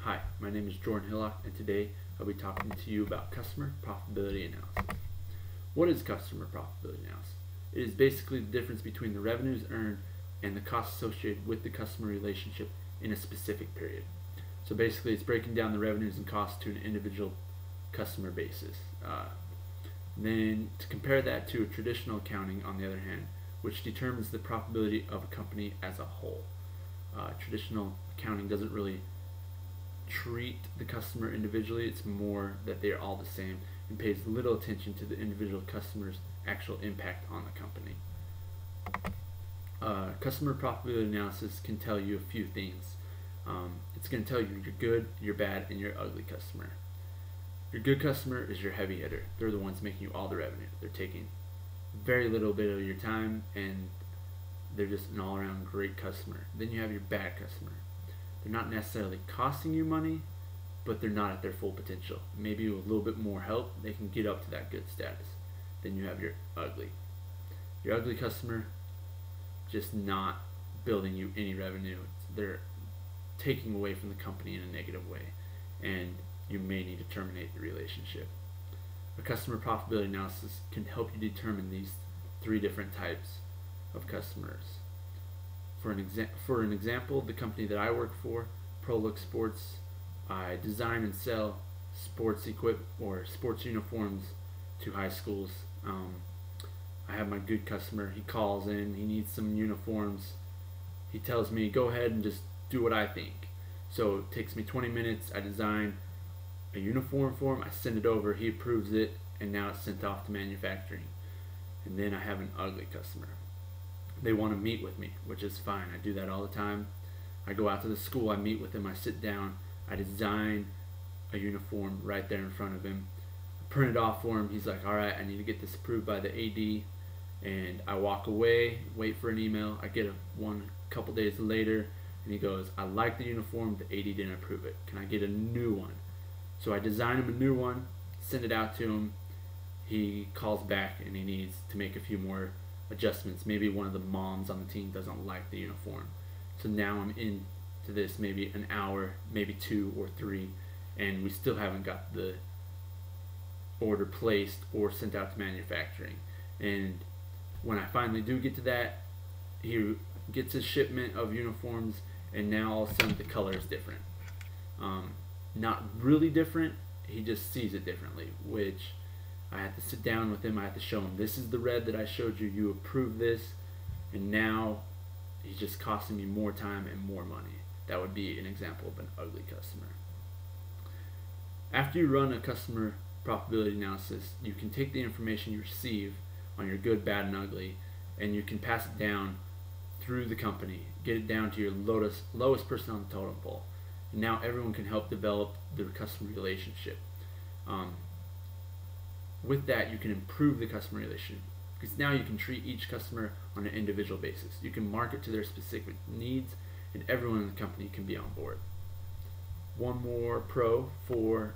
Hi, my name is Jordan Hillock, and today I'll be talking to you about customer profitability analysis. What is customer profitability analysis? It is basically the difference between the revenues earned and the costs associated with the customer relationship in a specific period. So basically it's breaking down the revenues and costs to an individual customer basis. Then to compare that to a traditional accounting, on the other hand, which determines the profitability of a company as a whole. Traditional accounting doesn't really treat the customer individually. It's more that they are all the same and pays little attention to the individual customer's actual impact on the company. Customer profitability analysis can tell you a few things. It's going to tell you your good, your bad, and your ugly customer. Your good customer is your heavy hitter. They're the ones making you all the revenue. They're taking very little bit of your time, and they're just an all-around great customer. Then you have your bad customer. They're not necessarily costing you money, but they're not at their full potential. Maybe with a little bit more help, they can get up to that good status. Then you have your ugly. Your ugly customer, just not building you any revenue. They're taking away from the company in a negative way, and you may need to terminate the relationship. A customer profitability analysis can help you determine these three different types of customers. For an example, the company that I work for, ProLook Sports, I design and sell sports equipment or sports uniforms to high schools. I have my good customer. He calls in, he needs some uniforms. He tells me, go ahead and just do what I think. So it takes me 20 minutes. I design a uniform for him, I send it over, he approves it, and now it's sent off to manufacturing. And then I have an ugly customer. They want to meet with me, which is fine. I do that all the time. I go out to the school, I meet with him, I sit down, I design a uniform right there in front of him, I print it off for him. He's like, all right, I need to get this approved by the AD, and I walk away, wait for an email. I get one a couple days later, and he goes, I like the uniform, the AD didn't approve it. Can I get a new one? So I design him a new one, send it out to him. He calls back and he needs to make a few more adjustments. Maybe one of the moms on the team doesn't like the uniform. So now I'm into this maybe an hour, maybe 2 or 3, and we still haven't got the order placed or sent out to manufacturing. And when I finally do get to that, he gets his shipment of uniforms, and now all of a sudden the color is different. Not really different, he just sees it differently, which I have to sit down with him. I have to show him, this is the red that I showed you, you approved this, and now he's just costing me more time and more money. That would be an example of an ugly customer. After you run a customer profitability analysis, you can take the information you receive on your good, bad, and ugly, and you can pass it down through the company, get it down to your lowest person on the totem pole. And now everyone can help develop the customer relationship. With that, you can improve the customer relationship, because now you can treat each customer on an individual basis. You can market to their specific needs, and everyone in the company can be on board. One more pro for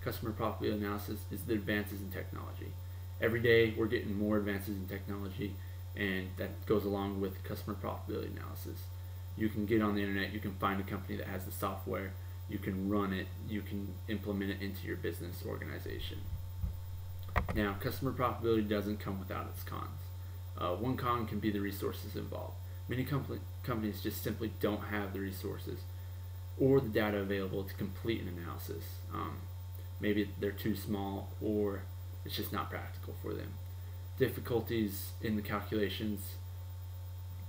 customer profitability analysis is the advances in technology. Every day we're getting more advances in technology, and that goes along with customer profitability analysis. You can get on the internet, you can find a company that has the software, you can run it, you can implement it into your business organization. Now, customer profitability doesn't come without its cons. One con can be the resources involved. Many companies just simply don't have the resources or the data available to complete an analysis. Maybe they're too small, or it's just not practical for them. Difficulties in the calculations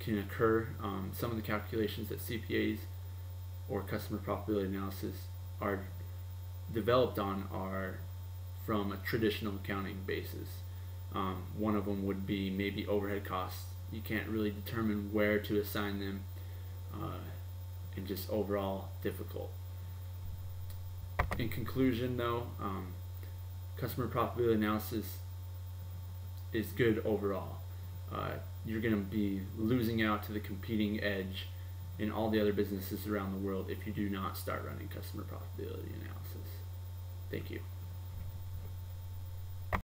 can occur. Some of the calculations that CPAs or customer profitability analysis are developed on are from a traditional accounting basis. One of them would be maybe overhead costs. You can't really determine where to assign them, and just overall difficult. In conclusion though, customer profitability analysis is good overall. You're going to be losing out to the competing edge in all the other businesses around the world if you do not start running customer profitability analysis. Thank you.